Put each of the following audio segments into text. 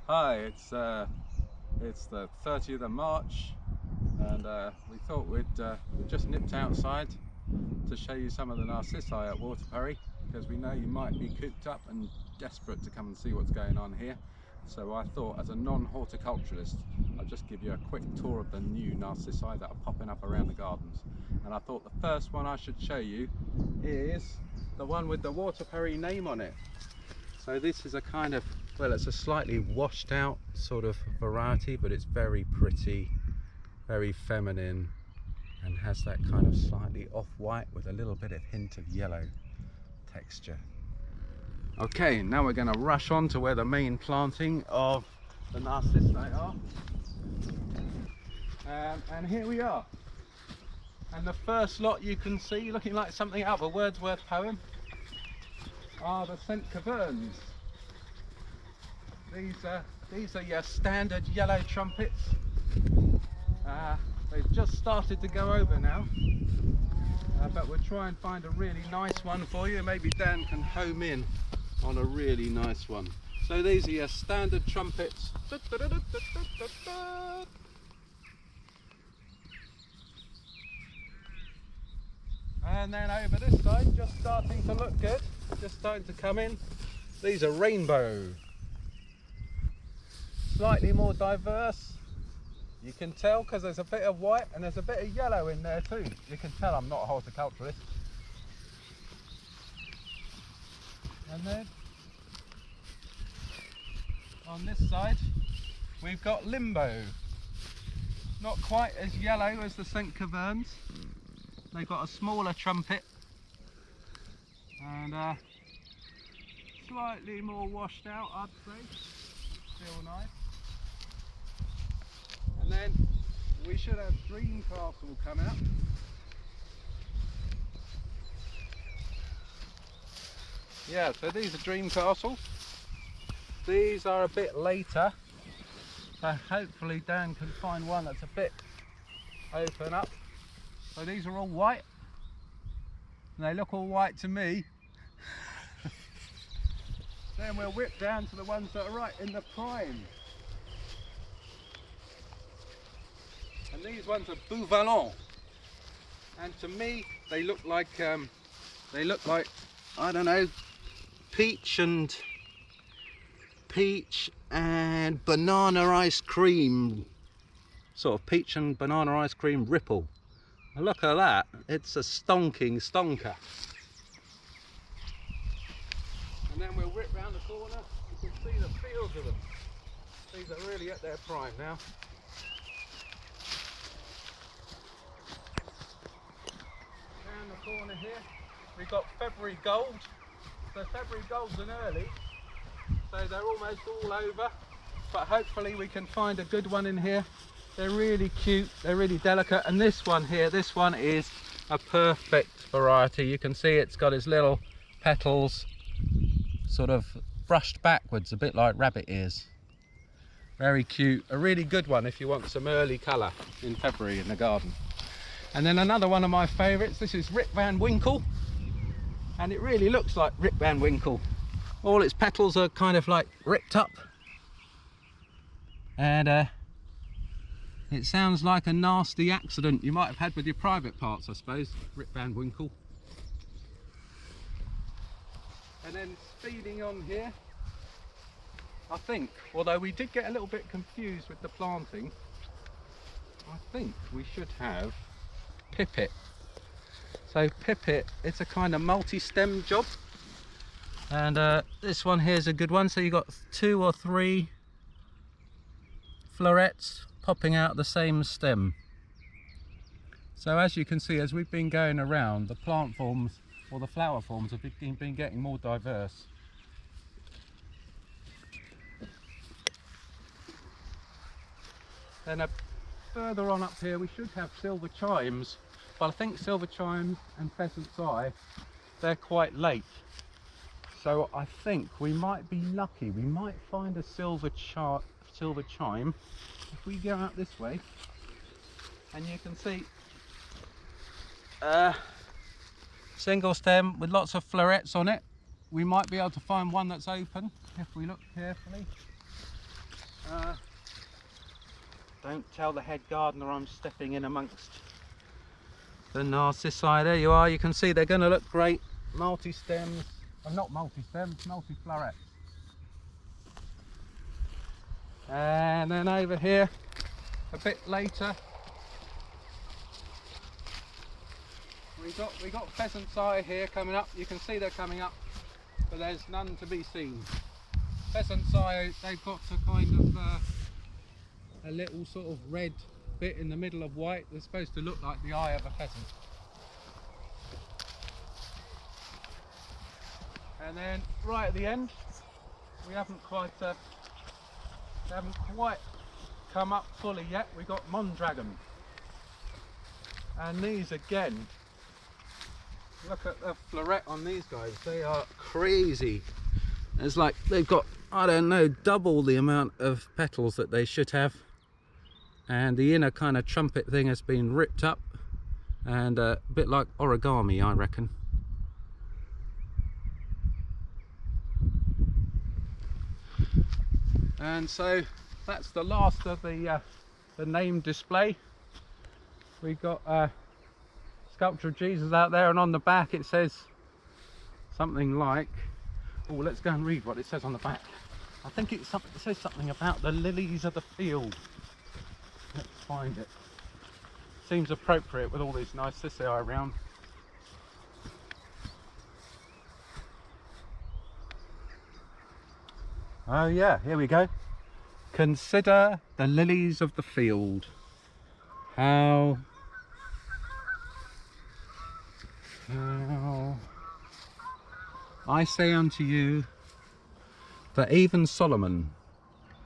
Hi, it's the 30th of March, and we thought we'd just nipped outside to show you some of the Narcissi at Waterperry, because we know you might be cooped up and desperate to come and see what's going on here. So I thought, as a non-horticulturalist, I'd just give you a quick tour of the new Narcissi that are popping up around the gardens. And I thought the first one I should show you is the one with the Waterperry name on it. So this is a kind of, well, it's a slightly washed out sort of variety, but it's very pretty, very feminine, and has that kind of slightly off-white with a little bit of hint of yellow texture. Okay, now we're going to rush on to where the main planting of the Narcissi are. And here we are. And the first lot you can see, looking like something out of a Wordsworth poem, are the St. Caverns. These are your standard yellow trumpets. They've just started to go over now, but we'll try and find a really nice one for you. Maybe Dan can home in on a really nice one. So these are your standard trumpets. And then over this side, just starting to look good, just starting to come in. These are rainbow. Slightly more diverse. You can tell because there's a bit of white and there's a bit of yellow in there too. You can tell I'm not a horticulturalist. And then on this side, we've got limbo. Not quite as yellow as the St. Caverns. They've got a smaller trumpet and slightly more washed out, I'd say. Still nice. And then we should have Dream Castle come out. Yeah, so these are Dream Castle. These are a bit later, so hopefully Dan can find one that's a bit open up. So these are all white, and they look all white to me. Then we'll whip down to the ones that are right in the prime. And these ones are Bouvalon. And to me, they look like, I don't know, peach and banana ice cream. Sort of peach and banana ice cream ripple. Look at that, it's a stonking stonker. And then we'll whip round the corner, you can see the fields of them. These are really at their prime now. Down the corner here, we've got February Gold. So February Gold's an early, so they're almost all over. But hopefully we can find a good one in here. They're really cute, they're really delicate, and this one here, this one is a perfect variety. You can see it's got its little petals sort of brushed backwards, a bit like rabbit ears. Very cute, a really good one if you want some early colour in February in the garden. And then another one of my favourites, this is Rip Van Winkle, and it really looks like Rip Van Winkle. All its petals are kind of like ripped up, and it sounds like a nasty accident you might have had with your private parts, I suppose. Rip Van Winkle. And then speeding on here, I think, although we did get a little bit confused with the planting, I think we should have Pipit. So Pipit, it's a kind of multi-stem job. And this one here is a good one. So you've got 2 or 3 florets popping out the same stem. So as you can see, as we've been going around, the plant forms or the flower forms have been getting more diverse. Then further on up here we should have silver chimes, but I think silver chimes and pheasant's eye, they're quite late. So I think we might be lucky, we might find a silver chime if we go out this way. And you can see single stem with lots of florets on it. We might be able to find one that's open if we look carefully. Don't tell the head gardener I'm stepping in amongst the Narcissi. There you are, you can see they're going to look great. Multi-stems, not multi-stems, multi-florets. And then over here, a bit later, we got pheasant's eye here coming up. You can see they're coming up, but there's none to be seen. Pheasant's eye, they've got a kind of a little sort of red bit in the middle of white. They're supposed to look like the eye of a pheasant. And then right at the end, we haven't quite come up fully yet. We've got Mondragon, and these again, look at the floret on these guys, they are crazy. It's like they've got, I don't know, double the amount of petals that they should have, and the inner kind of trumpet thing has been ripped up, and a bit like origami, I reckon. And so that's the last of the name display. We've got a sculpture of Jesus out there, and on the back it says something like, oh, let's go and read what it says on the back. I think it says something about the lilies of the field. Let's find it. Seems appropriate with all these Narcissi around. Oh yeah, here we go. Consider the lilies of the field. How I say unto you that even Solomon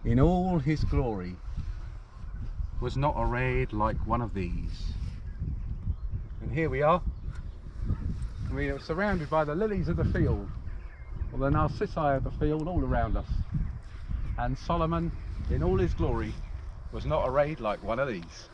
in all his glory was not arrayed like one of these. And here we are. We are surrounded by the lilies of the field, or the Narcissi of the field, all around us. And Solomon in all his glory was not arrayed like one of these.